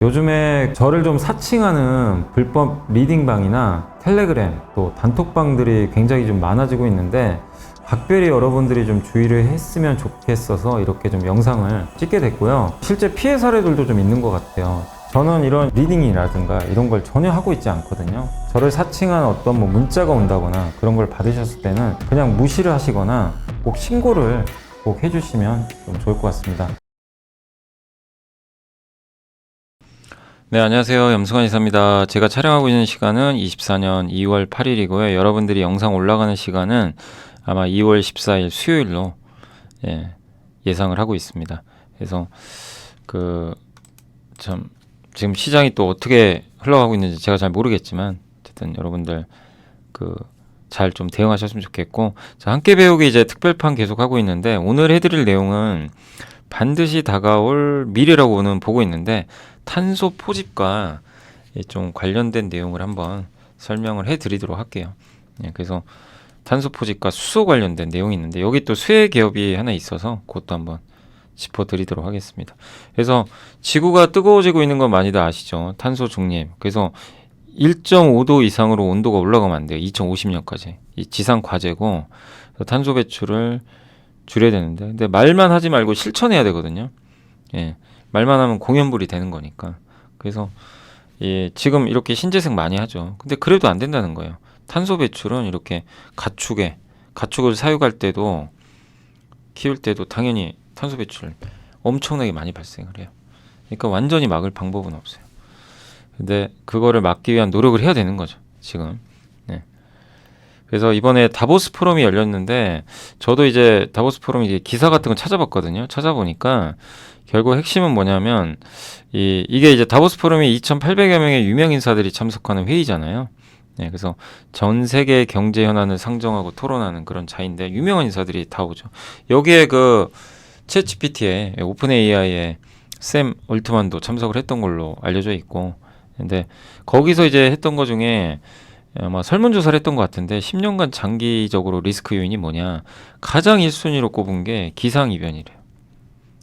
요즘에 저를 좀 사칭하는 불법 리딩방이나 텔레그램 또 단톡방들이 굉장히 좀 많아지고 있는데 각별히 여러분들이 좀 주의를 했으면 좋겠어서 이렇게 좀 영상을 찍게 됐고요. 실제 피해 사례들도 좀 있는 것 같아요. 저는 이런 리딩이라든가 이런 걸 전혀 하고 있지 않거든요. 저를 사칭한 어떤 문자가 온다거나 그런 걸 받으셨을 때는 그냥 무시를 하시거나 꼭 신고를 꼭 해주시면 좀 좋을 것 같습니다. 네, 안녕하세요. 염승환 이사입니다. 제가 촬영하고 있는 시간은 24년 2월 8일이고요. 여러분들이 영상 올라가는 시간은 아마 2월 14일 수요일로 예상을 하고 있습니다. 그래서 지금 시장이 또 어떻게 흘러가고 있는지 제가 잘 모르겠지만 어쨌든 여러분들 잘 좀 대응하셨으면 좋겠고, 자, 함께 배우기 이제 특별판 계속 하고 있는데 오늘 해드릴 내용은 반드시 다가올 미래라고는 보고 있는데 탄소 포집과 좀 관련된 내용을 한번 설명을 해드리도록 할게요. 그래서 탄소 포집과 수소 관련된 내용이 있는데 여기 또 쇠 기업이 하나 있어서 그것도 한번 짚어드리도록 하겠습니다. 그래서 지구가 뜨거워지고 있는 건 많이들 아시죠? 탄소 중립. 그래서 1.5도 이상으로 온도가 올라가면 안 돼요. 2050년까지. 이 지상 과제고 탄소 배출을 줄여야 되는데, 근데 말만 하지 말고 실천해야 되거든요. 말만 하면 공연불이 되는 거니까. 그래서 지금 이렇게 신재생 많이 하죠. 근데 그래도 안 된다는 거예요. 탄소 배출은 이렇게 가축을 사육할 때도 키울 때도 당연히 탄소 배출 엄청나게 많이 발생을 해요. 그러니까 완전히 막을 방법은 없어요. 근데 그거를 막기 위한 노력을 해야 되는 거죠, 지금. 그래서 이번에 다보스 포럼이 열렸는데 저도 이제 다보스 포럼 이제 기사 같은 거 찾아봤거든요. 찾아보니까 결국 핵심은 뭐냐면 이게 이제 다보스 포럼이 2,800여 명의 유명 인사들이 참석하는 회의잖아요. 그래서 전 세계 경제 현안을 상정하고 토론하는 그런 자리인데 유명한 인사들이 다 오죠. 여기에 챗 GPT에 오픈 AI의 샘 올트만도 참석을 했던 걸로 알려져 있고, 근데 거기서 이제 했던 거 중에 아마 설문조사를 했던 것 같은데 10년간 장기적으로 리스크 요인이 뭐냐, 가장 1순위로 꼽은 게 기상이변이래요.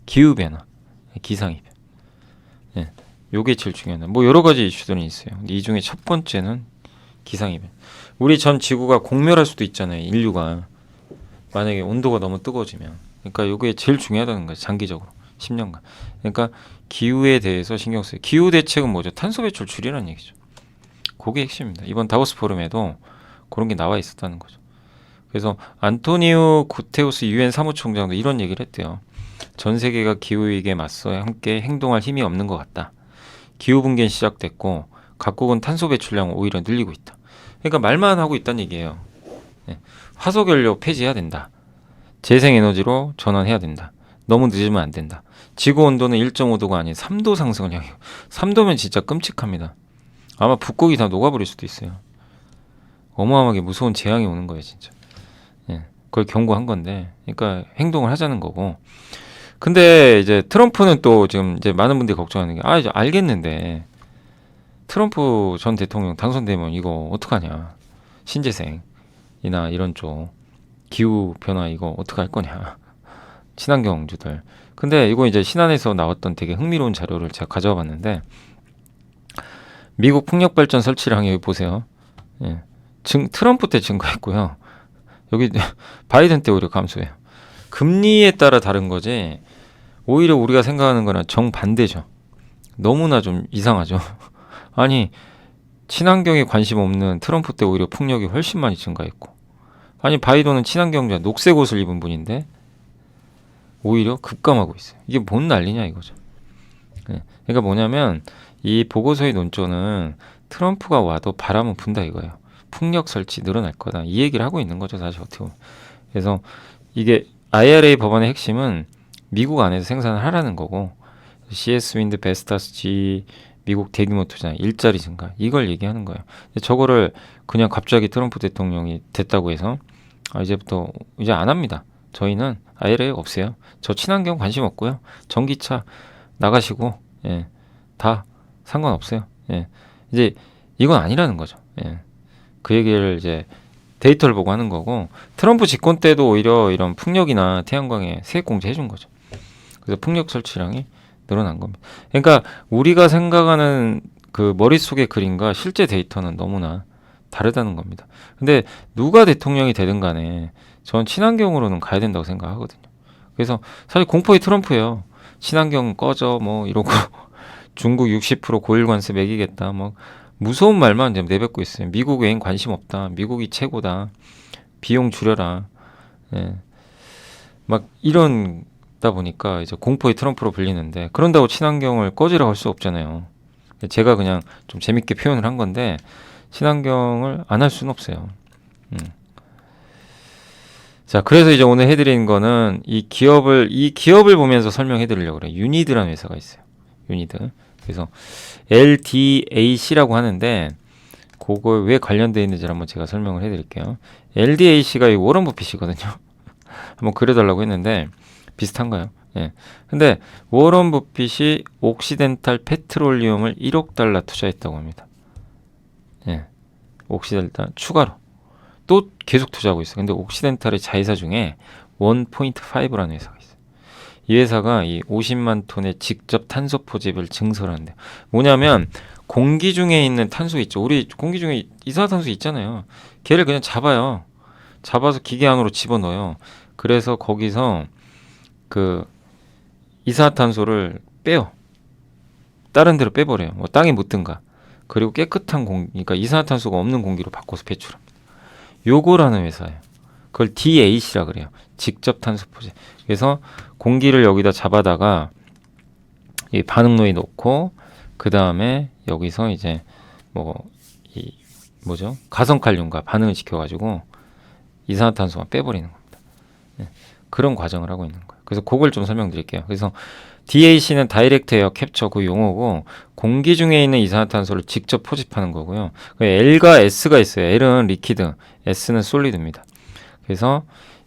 기후변화, 기상이변. 요게 제일 중요한, 여러 가지 이슈들이 있어요. 근데 이 중에 첫 번째는 기상이변. 우리 전 지구가 공멸할 수도 있잖아요, 인류가. 만약에 온도가 너무 뜨거워지면. 그러니까 요게 제일 중요하다는 거예요, 장기적으로. 10년간. 그러니까 기후에 대해서 신경 써요. 기후 대책은 뭐죠? 탄소 배출 줄이라는 얘기죠. 그게 핵심입니다. 이번 다보스 포럼에도 그런 게 나와 있었다는 거죠. 그래서 안토니오 구테우스 유엔 사무총장도 이런 얘기를 했대요. 전 세계가 기후위기에 맞서 함께 행동할 힘이 없는 것 같다. 기후붕괴는 시작됐고 각국은 탄소 배출량을 오히려 늘리고 있다. 그러니까 말만 하고 있다는 얘기예요. 화석연료 폐지해야 된다. 재생에너지로 전환해야 된다. 너무 늦으면 안 된다. 지구온도는 1.5도가 아닌 3도 상승을 향해요. 3도면 진짜 끔찍합니다. 아마 북극이 다 녹아버릴 수도 있어요. 어마어마하게 무서운 재앙이 오는 거예요, 진짜. 그걸 경고한 건데, 그러니까 행동을 하자는 거고. 근데 이제 트럼프는 또 지금 이제 많은 분들이 걱정하는 게, 이제 알겠는데 트럼프 전 대통령 당선되면 이거 어떡하냐, 신재생이나 이런 쪽 기후 변화 이거 어떻게 할 거냐, 친환경주들. 근데 이거 이제 신안에서 나왔던 되게 흥미로운 자료를 제가 가져와 봤는데, 미국 풍력발전 설치를 여기 보세요. 트럼프 때 증가했고요. 여기 바이든 때 오히려 감소해요. 금리에 따라 다른 거지 오히려 우리가 생각하는 거랑 정반대죠. 너무나 좀 이상하죠. 아니, 친환경에 관심 없는 트럼프 때 오히려 풍력이 훨씬 많이 증가했고, 아니 바이든은 친환경자 녹색 옷을 입은 분인데 오히려 급감하고 있어요. 이게 뭔 난리냐 이거죠. 그러니까 뭐냐면 이 보고서의 논조는 트럼프가 와도 바람은 분다 이거예요. 풍력 설치 늘어날 거다, 이 얘기를 하고 있는 거죠, 사실 어떻게 보면. 그래서 이게 IRA 법안의 핵심은 미국 안에서 생산을 하라는 거고, CS 윈드, 베스타스 G, 미국 대규모 투자, 일자리 증가, 이걸 얘기하는 거예요. 근데 저거를 그냥 갑자기 트럼프 대통령이 됐다고 해서 이제부터 이제 안 합니다. 저희는 IRA 없애요. 저 친환경 관심 없고요. 전기차 나가시고 다 상관없어요. 이제 이건 아니라는 거죠. 그 얘기를 이제 데이터를 보고 하는 거고, 트럼프 집권 때도 오히려 이런 풍력이나 태양광에 세액 공제 해준 거죠. 그래서 풍력 설치량이 늘어난 겁니다. 그러니까 우리가 생각하는 그 머릿속의 그림과 실제 데이터는 너무나 다르다는 겁니다. 근데 누가 대통령이 되든 간에 전 친환경으로는 가야 된다고 생각하거든요. 그래서 사실 공포의 트럼프예요. 친환경 꺼져 뭐 이러고 중국 60% 고일 관세 매기겠다 뭐 무서운 말만 지금 내뱉고 있어요. 미국엔 관심 없다. 미국이 최고다. 비용 줄여라. 예. 막 이런다 보니까 이제 공포의 트럼프로 불리는데 그런다고 친환경을 꺼지라고 할 수 없잖아요. 제가 그냥 좀 재밌게 표현을 한 건데 친환경을 안 할 수는 없어요. 자, 그래서 이제 오늘 해드린 거는 이 기업을 보면서 설명해 드리려고 그래요. 유니드라는 회사가 있어요. 유니드. 그래서 LDAC라고 하는데 그거 왜 관련되어 있는지 한번 제가 설명을 해 드릴게요. LDAC가 이 워런 버핏이거든요. 한번 그려달라고 했는데 비슷한가요? 예. 근데 워런 버핏이 옥시덴탈 페트롤리움을 1억 달러 투자했다고 합니다. 예. 옥시덴탈 추가로 또 계속 투자하고 있어요. 근데 옥시덴탈의 자회사 중에 1.5라는 회사가 있어요. 이 회사가 이 50만 톤의 직접 탄소 포집을 증설하는데 뭐냐면 공기 중에 있는 탄소 있죠. 우리 공기 중에 이산화탄소 있잖아요. 걔를 그냥 잡아요. 잡아서 기계 안으로 집어넣어요. 그래서 거기서 그 이산화탄소를 빼요. 다른 데로 빼버려요. 뭐 땅에 묻든가. 그리고 깨끗한 공기, 그러니까 이산화탄소가 없는 공기로 바꿔서 배출합니다. 요거라는 회사예요. 그걸 DAC라 그래요. 직접 탄소 포집. 그래서 공기를 여기다 잡아다가 이 반응로에 놓고 그 다음에 여기서 이제 이 뭐죠? 가성칼륨과 반응을 시켜가지고 이산화탄소만 빼버리는 겁니다. 네. 그런 과정을 하고 있는 거예요. 그래서 그걸 좀 설명드릴게요. 그래서 DAC는 다이렉트 에어 캡처 그 용어고 공기 중에 있는 이산화탄소를 직접 포집하는 거고요. L과 S가 있어요. L은 리퀴드, S는 솔리드입니다. 그래서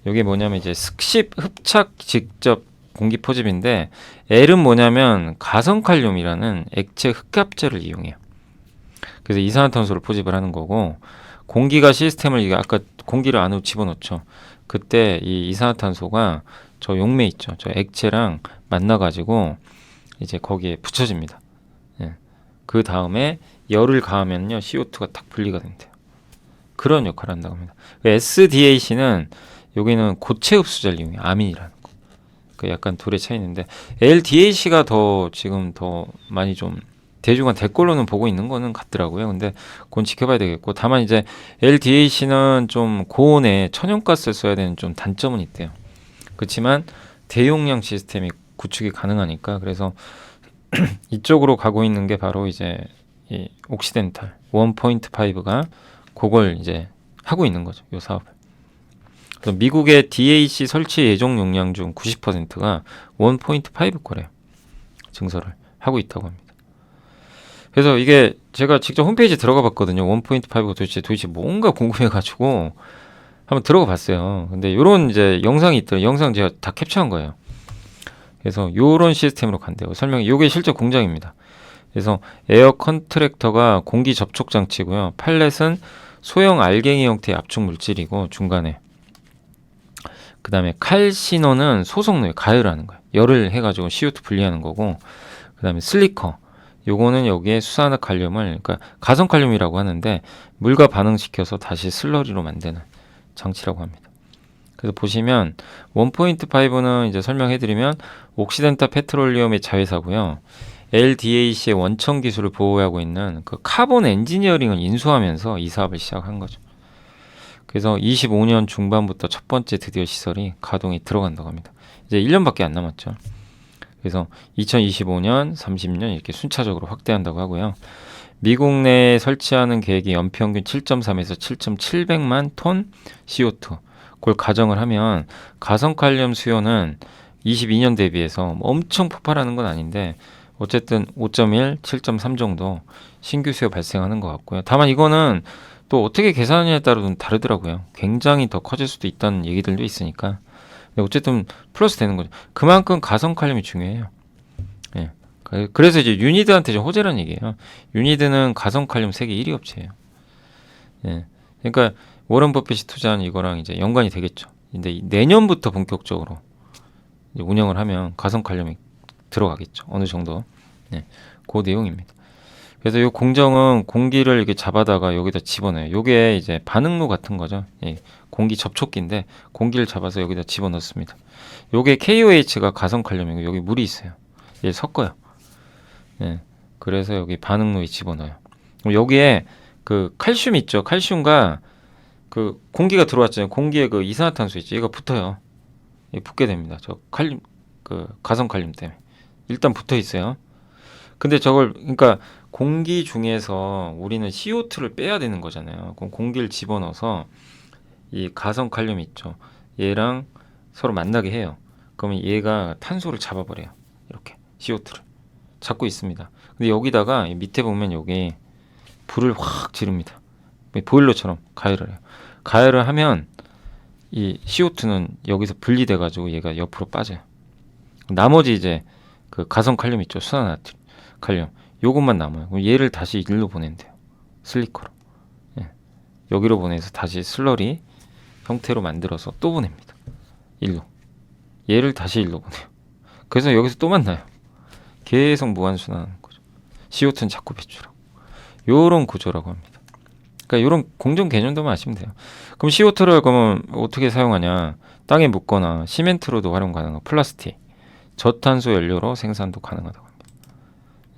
이게 뭐냐면 이제 습식 흡착 직접 공기 포집인데 L은 뭐냐면 가성칼륨이라는 액체 흡압제를 이용해요. 그래서 이산화탄소를 포집을 하는 거고 공기가 시스템을 이게 아까 공기를 안으로 집어넣죠. 그때 이 이산화탄소가 저 용매 있죠. 저 액체랑 만나가지고 이제 거기에 붙여집니다. 예. 그 다음에 열을 가하면요 CO2가 딱 분리가 된대요. 그런 역할을 한다고 합니다. SDAC는 여기는 고체 흡수자를 이용해 아민이라는 거. 그 약간 둘의 차이인데 LDAC가 지금 더 많이 좀 대중화 될 걸로는 보고 있는 거는 같더라고요. 근데 그건 지켜봐야 되겠고 다만 이제 LDAC는 좀 고온에 천연가스를 써야 되는 좀 단점은 있대요. 그렇지만 대용량 시스템이 구축이 가능하니까 그래서 이쪽으로 가고 있는 게 바로 이제 이 옥시덴탈 1.5가 그걸 이제 하고 있는 거죠. 이 사업을. 그래서 미국의 DAC 설치 예정 용량 중 90%가 1.5 거래요. 증설을 하고 있다고 합니다. 그래서 이게 제가 직접 홈페이지 들어가 봤거든요. 1.5가 도대체 뭔가 궁금해가지고 한번 들어가 봤어요. 근데 요런 이제 영상이 있더라고요. 영상 제가 다 캡처한 거예요. 그래서 요런 시스템으로 간대요. 요게 실제 공장입니다. 그래서 에어 컨트랙터가 공기 접촉 장치고요. 팔렛은 소형 알갱이 형태의 압축 물질이고 중간에 그 다음에 칼시노는 소속노에 가열하는 거예요. 열을 해가지고 CO2 분리하는 거고 그 다음에 슬리커 요거는 여기에 수산화칼륨을 그러니까 가성칼륨이라고 하는데 물과 반응시켜서 다시 슬러리로 만드는 장치라고 합니다. 그래서 보시면 1.5는 이제 설명해드리면 옥시덴탈 페트롤리움의 자회사고요. LDAC의 원천 기술을 보호하고 있는 그 카본 엔지니어링을 인수하면서 이 사업을 시작한 거죠. 그래서 25년 중반부터 첫 번째 드디어 시설이 가동에 들어간다고 합니다. 이제 1년밖에 안 남았죠. 그래서 2025년, 30년 이렇게 순차적으로 확대한다고 하고요. 미국 내에 설치하는 계획이 연평균 7.3에서 7.700만 톤 CO2. 그걸 가정을 하면 가성칼륨 수요는 22년 대비해서 엄청 폭발하는 건 아닌데 어쨌든 5.1, 7.3 정도 신규 수요 발생하는 것 같고요. 다만 이거는 또 어떻게 계산하느냐에 따라 좀 다르더라고요. 굉장히 더 커질 수도 있다는 얘기들도 있으니까. 근데 어쨌든 플러스 되는 거죠. 그만큼 가성칼륨이 중요해요. 예. 그래서 이제 유니드한테 좀 호재라는 얘기예요. 유니드는 가성칼륨 세계 1위 업체예요. 예. 그러니까 워런 버핏이 투자한 이거랑 이제 연관이 되겠죠. 근데 내년부터 본격적으로 이제 운영을 하면 가성칼륨이 들어가겠죠. 어느 정도. 네, 그 내용입니다. 그래서 이 공정은 공기를 이렇게 잡아다가 여기다 집어넣어요. 요게 이제 반응로 같은 거죠. 예, 공기 접촉기인데 공기를 잡아서 여기다 집어넣습니다. 요게 KOH가 가성칼륨이고 여기 물이 있어요. 얘 섞어요. 예, 그래서 여기 반응로에 집어넣어요. 그럼 여기에 그 칼슘 있죠. 칼슘과 그 공기가 들어왔잖아요. 공기에 그 이산화탄소 있죠. 얘가 붙어요. 얘 붙게 됩니다. 저 칼륨 그 가성칼륨 때문에 일단 붙어 있어요. 근데 저걸 그러니까 공기 중에서 우리는 CO2를 빼야 되는 거잖아요. 그럼 공기를 집어넣어서 이 가성칼륨 있죠. 얘랑 서로 만나게 해요. 그러면 얘가 탄소를 잡아버려요. 이렇게 CO2를 잡고 있습니다. 근데 여기다가 밑에 보면 여기 불을 확 지릅니다. 보일러처럼 가열을 해요. 가열을 하면 이 CO2는 여기서 분리돼 가지고 얘가 옆으로 빠져요. 나머지 이제 그 가성칼륨 있죠. 수산화탄 칼륨 요것만 남아요. 그럼 얘를 다시 일로 보낸대요. 슬리커로. 예. 여기로 보내서 다시 슬러리 형태로 만들어서 또 보냅니다. 일로. 얘를 다시 일로 보내요. 그래서 여기서 또 만나요. 계속 무한순환하는 거죠. CO2는 자꾸 배출하고. 요런 구조라고 합니다. 그러니까 요런 공정 개념도만 아시면 돼요. 그럼 CO2를 그러면 어떻게 사용하냐? 땅에 묻거나 시멘트로도 활용 가능하고 플라스틱, 저탄소 연료로 생산도 가능하다고 합니다.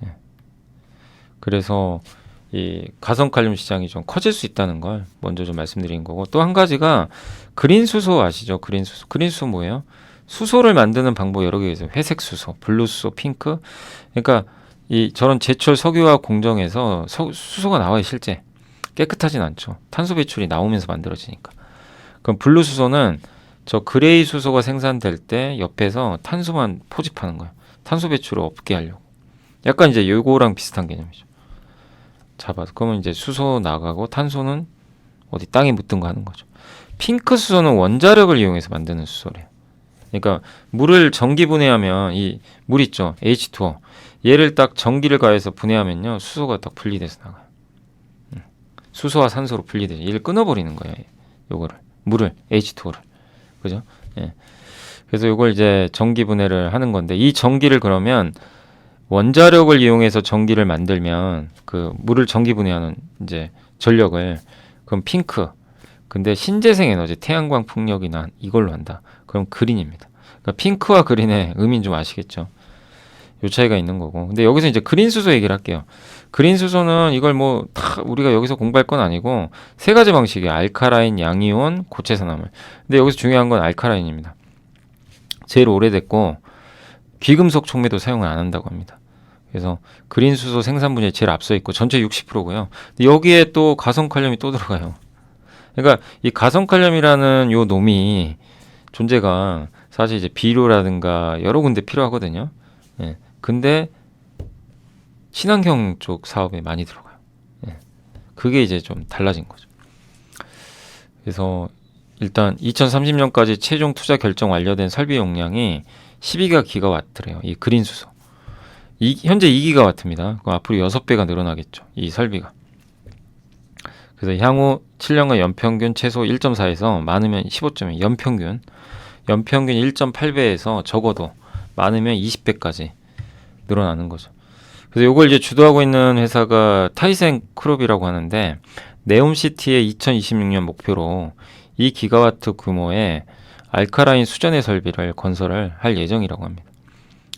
예. 그래서 이 가성칼륨 시장이 좀 커질 수 있다는 걸 먼저 좀 말씀드린 거고 또 한 가지가 그린 수소 아시죠? 그린 수소. 그린 수소 뭐예요? 수소를 만드는 방법 여러 개 있어요. 회색 수소, 블루 수소, 핑크. 그러니까 이 저런 제철 석유화학 공정에서 수소가 나와요, 실제. 깨끗하진 않죠. 탄소 배출이 나오면서 만들어지니까. 그럼 블루 수소는 저 그레이 수소가 생산될 때 옆에서 탄소만 포집하는 거예요. 탄소 배출을 없게 하려고. 약간 이제 요거랑 비슷한 개념이죠. 잡아서 그러면 이제 수소 나가고 탄소는 어디 땅에 묻든 거 하는 거죠. 핑크 수소는 원자력을 이용해서 만드는 수소래요. 그러니까 물을 전기 분해하면 이 물 있죠. H2O. 얘를 딱 전기를 가해서 분해하면요. 수소가 딱 분리돼서 나가요. 수소와 산소로 분리돼서 얘를 끊어버리는 거예요. 요거를. 물을 H2O를. 그죠? 예. 그래서 요걸 이제 전기 분해를 하는 건데 이 전기를 그러면 원자력을 이용해서 전기를 만들면 그 물을 전기 분해하는 이제 전력을 그럼 핑크. 근데 신재생 에너지 태양광 풍력이나 이걸로 한다. 그럼 그린입니다. 그러니까 핑크와 그린의 의미는 좀 아시겠죠? 요 차이가 있는 거고. 근데 여기서 이제 그린 수소 얘기를 할게요. 그린 수소는 이걸 뭐 다 우리가 여기서 공부할 건 아니고 세 가지 방식이에요. 알카라인, 양이온, 고체산화물. 근데 여기서 중요한 건 알카라인입니다. 제일 오래됐고 귀금속 촉매도 사용을 안 한다고 합니다. 그래서 그린 수소 생산 분야에 제일 앞서 있고 전체 60%고요. 여기에 또 가성칼륨이 또 들어가요. 그러니까 이 가성칼륨이라는 요 놈이 존재가 사실 이제 비료라든가 여러 군데 필요하거든요. 예. 근데 친환경 쪽 사업에 많이 들어가요. 예. 그게 이제 좀 달라진 거죠. 그래서 일단 2030년까지 최종 투자 결정 완료된 설비 용량이 12기가와트래요. 이 그린 수소. 현재 2기가와트입니다. 그럼 앞으로 6배가 늘어나겠죠. 이 설비가. 그래서 향후 7년간 연평균 최소 1.4에서 많으면 15.2 연평균 1.8배에서 적어도 많으면 20배까지 늘어나는 거죠. 그래서 이걸 이제 주도하고 있는 회사가 타이센 크롭이라고 하는데 네옴시티의 2026년 목표로 2기가와트 규모의 알카라인 수전해 설비를 건설을 할 예정이라고 합니다.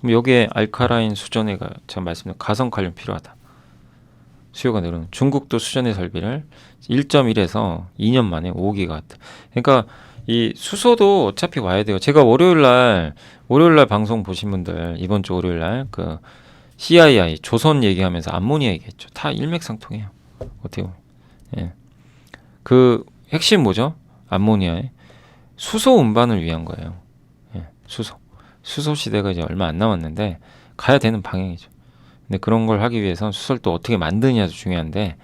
그럼 여기에 알카라인 수전해가 제가 말씀드린 가성칼륨 필요하다. 수요가 늘어나는 중국도 수전해 설비를 1.1에서 2년 만에 5기가와트. 그러니까 이 수소도 어차피 와야 돼요. 제가 월요일날 방송 보신 분들 이번 주 월요일날 그 CII 조선 얘기하면서 암모니아 얘기했죠. 다 일맥상통해요. 어떻게 보면. 예. 그 핵심 뭐죠? 암모니아의 수소 운반을 위한 거예요. 예. 수소 시대가 이제 얼마 안 남았는데 가야 되는 방향이죠. 근데 그런 걸 하기 위해선 수소를 또 어떻게 만드느냐도 중요한데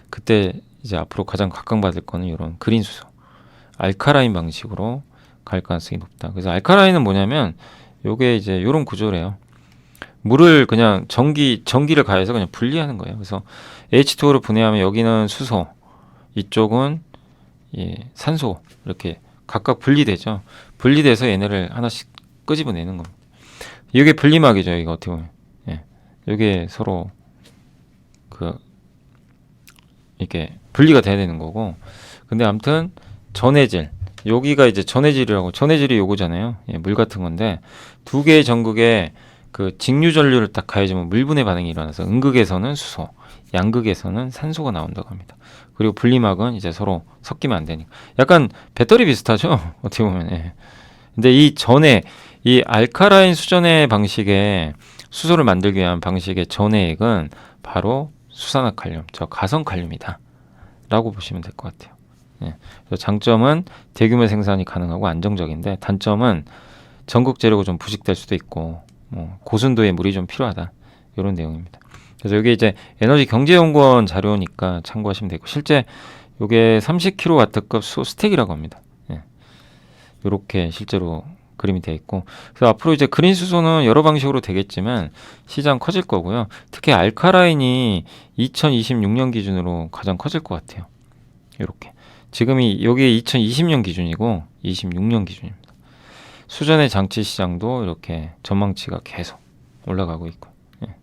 그때 이제 앞으로 가장 각광받을 거는 이런 그린 수소. 알카라인 방식으로 갈 가능성이 높다. 그래서 알카라인은 뭐냐면 요게 이제 요런 구조래요. 물을 그냥 전기를 가해서 그냥 분리하는 거예요. 그래서 H2O를 분해하면 여기는 수소, 이쪽은 산소 이렇게 각각 분리되죠. 분리돼서 얘네를 하나씩 끄집어내는 겁니다. 이게 분리막이죠. 이거 어떻게 보면. 예. 이게 서로 그 이렇게 분리가 돼야 되는 거고. 근데 아무튼 전해질 여기가 이제 전해질이라고 전해질이 요거잖아요. 예, 물 같은 건데 두 개의 전극에 그 직류 전류를 딱 가해주면 물분해 반응이 일어나서 음극에서는 수소, 양극에서는 산소가 나온다고 합니다. 그리고 분리막은 이제 서로 섞이면 안 되니까 약간 배터리 비슷하죠. 어떻게 보면. 예. 근데 이 전해 이 알카라인 수전해 방식의 수소를 만들기 위한 방식의 전해액은 바로 수산화칼륨, 저 가성칼륨이다 라고 보시면 될 것 같아요. 예. 그래서 장점은 대규모 생산이 가능하고 안정적인데 단점은 전극 재료가 좀 부식될 수도 있고 뭐 고순도의 물이 좀 필요하다 이런 내용입니다. 그래서 이게 이제 에너지 경제연구원 자료니까 참고하시면 되고 실제 이게 30kW급 수소 스택이라고 합니다. 예. 이렇게 실제로 그림이 되어 있고 그래서 앞으로 이제 그린 수소는 여러 방식으로 되겠지만 시장 커질 거고요. 특히 알카라인이 2026년 기준으로 가장 커질 것 같아요. 이렇게 지금이 여기 2020년 기준이고 26년 기준입니다. 수전의 장치 시장도 이렇게 전망치가 계속 올라가고 있고 예.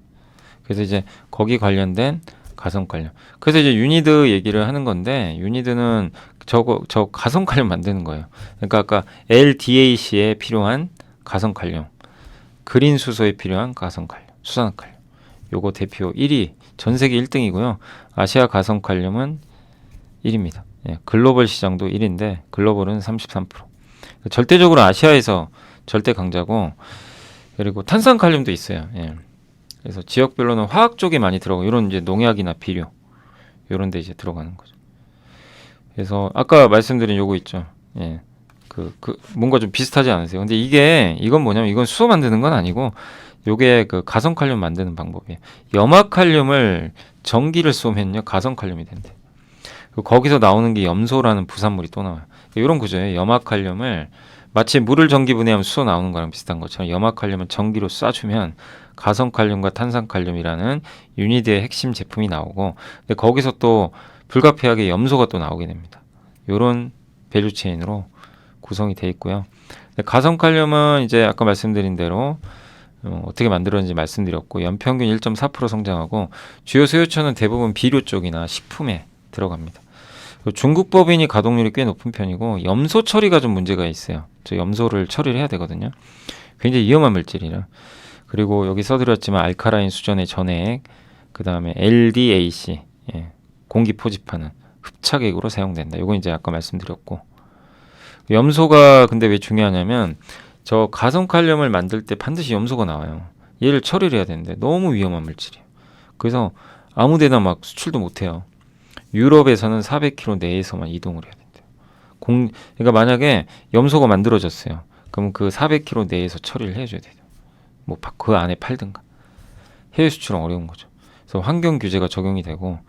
그래서 이제 거기 관련된 가성칼륨 그래서 이제 유니드 얘기를 하는 건데 유니드는 저 가성칼륨 만드는 거예요. 그러니까 아까 LDAC에 필요한 가성칼륨 그린 수소에 필요한 가성칼륨 수산화칼륨 요거 대표 1위 전 세계 1등이고요. 아시아 가성칼륨은 1위입니다. 예, 글로벌 시장도 1위인데 글로벌은 33%. 절대적으로 아시아에서 절대 강자고 그리고 탄산칼륨도 있어요. 예. 그래서 지역별로는 화학 쪽에 많이 들어가고 이런 이제 농약이나 비료 이런 데 이제 들어가는 거죠. 그래서 아까 말씀드린 요거 있죠. 예. 그 뭔가 좀 비슷하지 않으세요? 근데 이건 뭐냐면 이건 수소 만드는 건 아니고 요게 그 가성칼륨 만드는 방법이에요. 염화칼륨을 전기를 쏘면요 가성칼륨이 된대. 거기서 나오는 게 염소라는 부산물이 또 나와요. 이런 구조예요. 염화칼륨을 마치 물을 전기 분해하면 수소 나오는 거랑 비슷한 것처럼 염화칼륨을 전기로 쏴주면 가성칼륨과 탄산칼륨이라는 유니드의 핵심 제품이 나오고 근데 거기서 또 불가피하게 염소가 또 나오게 됩니다. 이런 밸류체인으로 구성이 되어 있고요. 가성칼륨은 이제 아까 말씀드린 대로 어떻게 만들었는지 말씀드렸고 연평균 1.4% 성장하고 주요 수요처는 대부분 비료 쪽이나 식품에 들어갑니다. 중국 법인이 가동률이 꽤 높은 편이고 염소 처리가 좀 문제가 있어요. 저 염소를 처리를 해야 되거든요. 굉장히 위험한 물질이라. 그리고 여기 써드렸지만 알카라인 수전의 전해액, 그 다음에 LDAC 예, 공기 포집하는 흡착액으로 사용된다. 이거 이제 아까 말씀드렸고 염소가 근데 왜 중요하냐면 저 가성칼륨을 만들 때 반드시 염소가 나와요. 얘를 처리를 해야 되는데 너무 위험한 물질이에요. 그래서 아무데나 막 수출도 못해요. 유럽에서는 400km 내에서만 이동을 해야 된대요. 그러니까 만약에 염소가 만들어졌어요. 그럼 그 400km 내에서 처리를 해줘야 돼요. 뭐 그 안에 팔든가. 해외 수출은 어려운 거죠. 그래서 환경 규제가 적용이 되고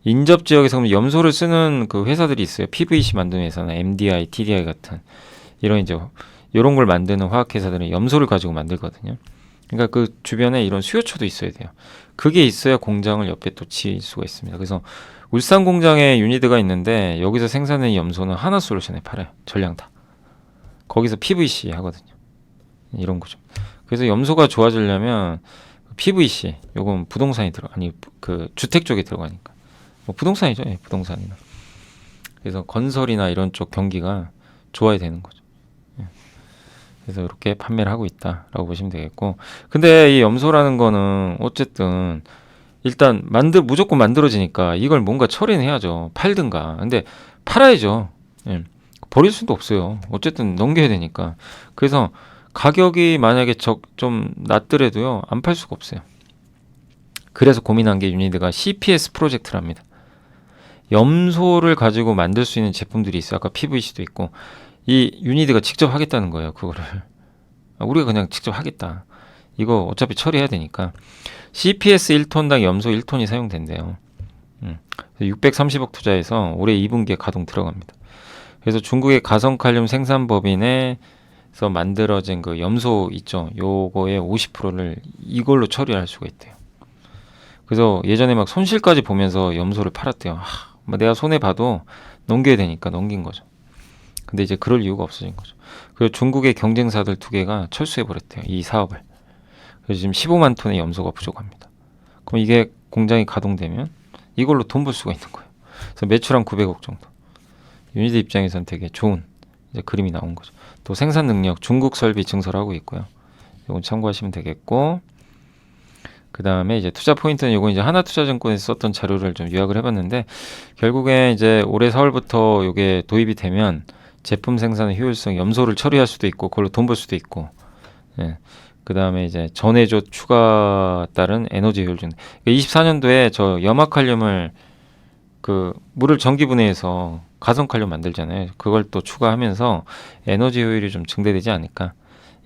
인접 지역에서 그럼 염소를 쓰는 그 회사들이 있어요. PVC 만드는 회사나 MDI, TDI 같은 이런 이제 이런 걸 만드는 화학 회사들은 염소를 가지고 만들거든요. 그러니까 그 주변에 이런 수요처도 있어야 돼요. 그게 있어야 공장을 옆에 또 지을 수가 있습니다. 그래서 울산 공장에 유니드가 있는데 여기서 생산된 염소는 하나솔루션에 팔아요. 전량 다. 거기서 PVC 하거든요. 이런 거죠. 그래서 염소가 좋아지려면 PVC, 요건 부동산이 그 주택 쪽에 들어가니까. 뭐 부동산이죠. 예, 부동산이나. 그래서 건설이나 이런 쪽 경기가 좋아야 되는 거죠. 예. 그래서 이렇게 판매를 하고 있다라고 보시면 되겠고. 근데 이 염소라는 거는 어쨌든 일단 무조건 만들어지니까 이걸 뭔가 처리는 해야죠. 팔든가. 근데 팔아야죠. 예. 버릴 수도 없어요. 어쨌든 넘겨야 되니까. 그래서 가격이 만약에 좀 낮더라도요. 안 팔 수가 없어요. 그래서 고민한 게 유니드가 CPS 프로젝트랍니다. 염소를 가지고 만들 수 있는 제품들이 있어요. 아까 PVC도 있고. 이 유니드가 직접 하겠다는 거예요. 그거를. 우리가 그냥 직접 하겠다. 이거 어차피 처리해야 되니까. CPS 1톤당 염소 1톤이 사용된대요. 630억 투자해서 올해 2분기에 가동 들어갑니다. 그래서 중국의 가성칼륨 생산법인에서 만들어진 그 염소 있죠. 요거의 50%를 이걸로 처리할 수가 있대요. 그래서 예전에 막 손실까지 보면서 염소를 팔았대요. 뭐 내가 손해 봐도 넘겨야 되니까 넘긴 거죠. 근데 이제 그럴 이유가 없어진 거죠. 그리고 중국의 경쟁사들 2개가 철수해 버렸대요. 이 사업을. 그래서 지금 15만 톤의 염소가 부족합니다. 그럼 이게 공장이 가동되면 이걸로 돈 벌 수가 있는 거예요. 그래서 매출 한 900억 정도. 유니드 입장에서는 되게 좋은 이제 그림이 나온 거죠. 또 생산 능력 중국 설비 증설하고 있고요. 이건 참고하시면 되겠고, 그 다음에 이제 투자 포인트는 이거 이제 하나투자증권에서 썼던 자료를 좀 요약을 해봤는데, 결국에 이제 올해 4월부터 이게 도입이 되면 제품 생산의 효율성, 염소를 처리할 수도 있고 그걸로 돈 벌 수도 있고, 예. 그 다음에 이제 전해조 추가 따른 에너지 효율 증. 24년도에 저 염화칼륨을 그 물을 전기분해해서 가성칼륨 만들잖아요. 그걸 또 추가하면서 에너지 효율이 좀 증대되지 않을까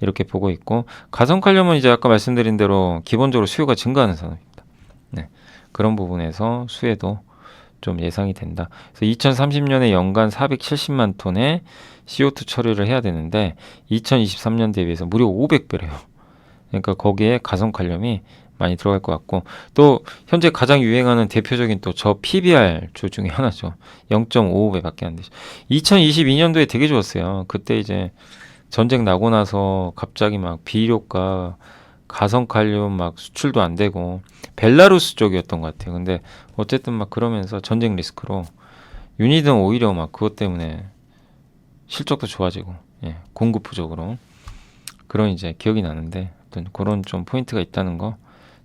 이렇게 보고 있고, 가성칼륨은 이제 아까 말씀드린 대로 기본적으로 수요가 증가하는 산업입니다. 네. 그런 부분에서 수혜도 좀 예상이 된다. 그래서 2030년에 연간 470만 톤의 CO2 처리를 해야 되는데 2023년 대비해서 무려 500배래요. 그러니까 거기에 가성칼륨이 많이 들어갈 것 같고, 또 현재 가장 유행하는 대표적인 또 저 PBR 주 중에 하나죠. 0.55배밖에 안 되죠. 2022년도에 되게 좋았어요. 그때 이제 전쟁 나고 나서 갑자기 막 비료가 가성칼륨 막 수출도 안 되고 벨라루스 쪽이었던 것 같아요. 근데 어쨌든 막 그러면서 전쟁 리스크로 유니드는 오히려 막 그것 때문에 실적도 좋아지고, 예, 공급 부족으로 그런 이제 기억이 나는데, 어떤 그런 좀 포인트가 있다는 거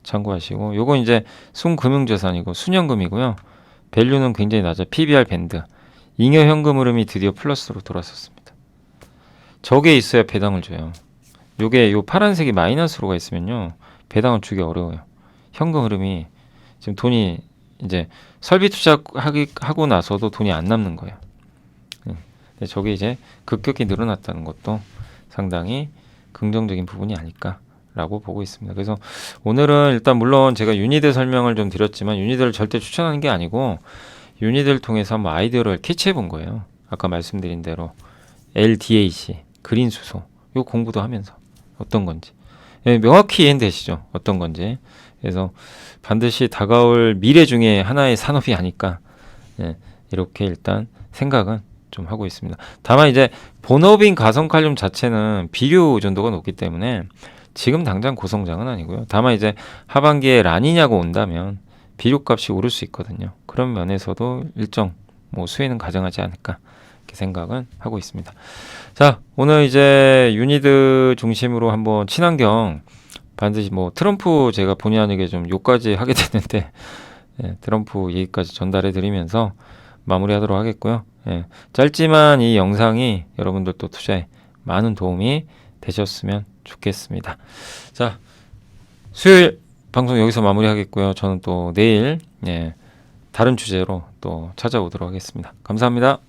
참고하시고, 요거 이제 순금융자산이고 순현금이고요. 밸류는 굉장히 낮아. PBR 밴드. 잉여 현금 흐름이 드디어 플러스로 돌아섰습니다. 저게 있어야 배당을 줘요. 요게 요 파란색이 마이너스로가 있으면요, 배당을 주기 어려워요. 현금 흐름이 지금 돈이 이제 설비 투자하고 나서도 돈이 안 남는 거예요. 근데 저게 이제 급격히 늘어났다는 것도 상당히 긍정적인 부분이 아닐까라고 보고 있습니다. 그래서 오늘은 일단 물론 제가 유니드 설명을 좀 드렸지만 유니드를 절대 추천하는 게 아니고 유니드를 통해서 한번 아이디어를 캐치해 본 거예요. 아까 말씀드린 대로 LDAC, 그린 수소, 요 공부도 하면서 어떤 건지, 예, 명확히 이해되시죠? 어떤 건지. 그래서 반드시 다가올 미래 중에 하나의 산업이 아닐까, 예, 이렇게 일단 생각은 좀 하고 있습니다. 다만 이제 본업인 가성칼륨 자체는 비료 의존도가 높기 때문에 지금 당장 고성장은 아니고요. 다만 이제 하반기에 라니냐가 온다면 비료값이 오를 수 있거든요. 그런 면에서도 일정 뭐 수혜는 가정하지 않을까 이렇게 생각은 하고 있습니다. 자, 오늘 이제 유니드 중심으로 한번 친환경, 반드시 뭐 트럼프 제가 본의 아니게 좀 욕까지 하게 됐는데, 예, 트럼프 얘기까지 전달해 드리면서 마무리하도록 하겠고요. 예, 짧지만 이 영상이 여러분들 또 투자에 많은 도움이 되셨으면 좋겠습니다. 자, 수요일 방송 여기서 마무리하겠고요. 저는 또 내일, 예, 다른 주제로 또 찾아오도록 하겠습니다. 감사합니다.